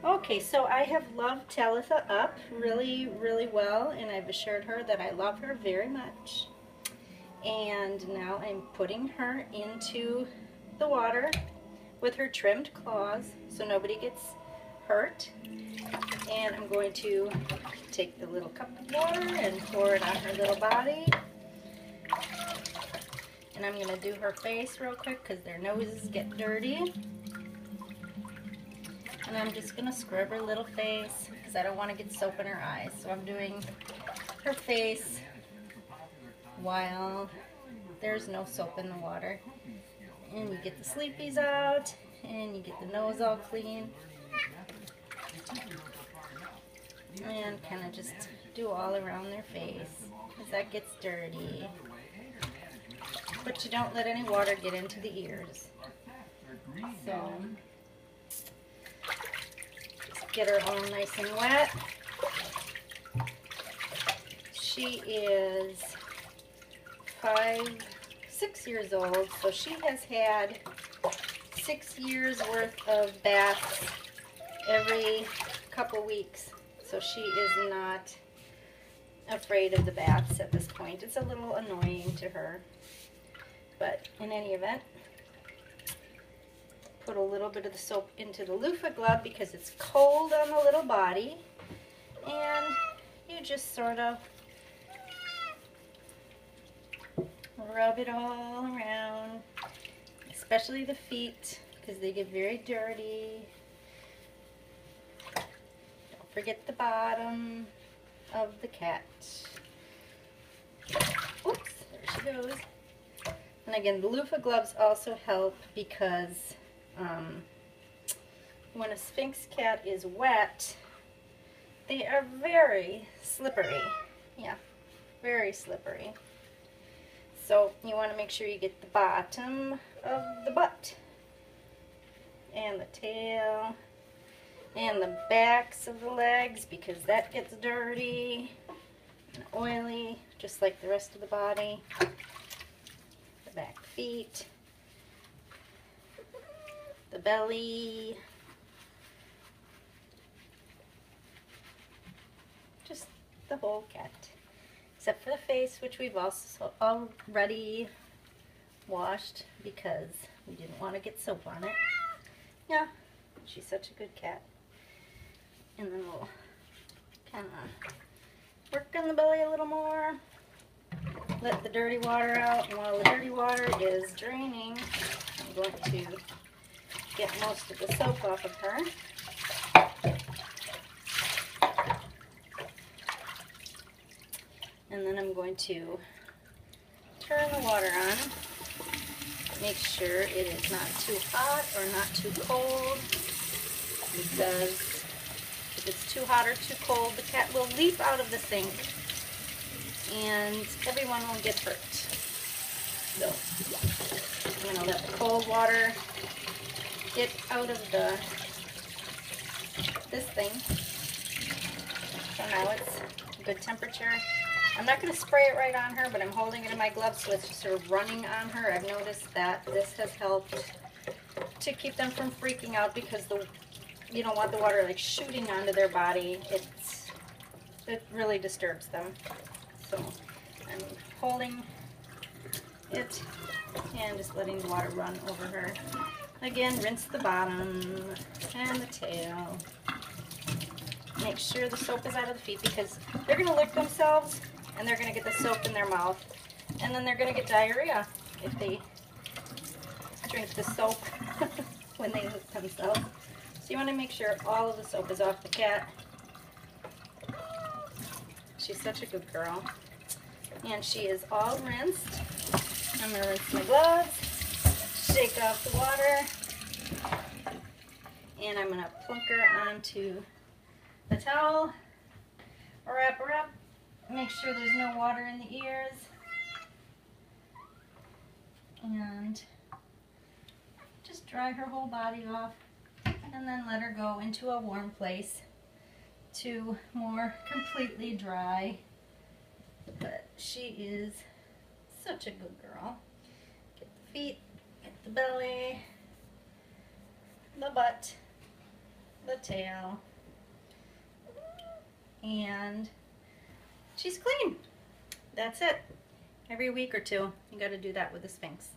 Okay, so I have loved Talitha up really, really well, and I've assured her that I love her very much. And now I'm putting her into the water with her trimmed claws so nobody gets hurt. And I'm going to take the little cup of water and pour it on her little body. And I'm going to do her face real quick because their noses get dirty. And I'm just going to scrub her little face because I don't want to get soap in her eyes. So I'm doing her face while there's no soap in the water. And you get the sleepies out and you get the nose all clean. And kind of just do all around their face because that gets dirty. But you don't let any water get into the ears. So just get her all nice and wet. She is 6 years old, so she has had 6 years worth of baths every couple weeks. So she is not afraid of the baths at this point. It's a little annoying to her. But in any event, put a little bit of the soap into the loofah glove because it's cold on the little body. And you just sort of rub it all around, especially the feet because they get very dirty. Don't forget the bottom of the cat. Oops, there she goes. And again, the loofah gloves also help because when a Sphynx cat is wet, they are very slippery. Yeah, very slippery. So you want to make sure you get the bottom of the butt and the tail and the backs of the legs because that gets dirty and oily just like the rest of the body. The back feet, the belly, just the whole cat. Except for the face, which we've also already washed because we didn't want to get soap on it. Yeah, she's such a good cat. And then we'll kind of work on the belly a little more. Let the dirty water out, and while the dirty water is draining, I'm going to get most of the soap off of her. And then I'm going to turn the water on. Make sure it is not too hot or not too cold, because if it's too hot or too cold, the cat will leap out of the sink and everyone will get hurt. So I'm going to let the cold water get out of this thing. So now it's a good temperature. I'm not going to spray it right on her, but I'm holding it in my gloves so it's just sort of running on her. I've noticed that this has helped to keep them from freaking out because you don't want the water like shooting onto their body. It really disturbs them. So I'm holding it and just letting the water run over her. Again, rinse the bottom and the tail. Make sure the soap is out of the feet because they're going to lick themselves and they're going to get the soap in their mouth. And then they're going to get diarrhea if they drink the soap when they lick themselves. So you want to make sure all of the soap is off the cat. She's such a good girl. And she is all rinsed. I'm going to rinse my gloves, shake off the water, and I'm going to plunk her onto the towel, wrap her up, make sure there's no water in the ears, and just dry her whole body off, and then let her go into a warm place to more completely dry. But she is such a good girl. Get the feet, get the belly, the butt, the tail. And she's clean. That's it. Every week or two, you got to do that with the Sphynx.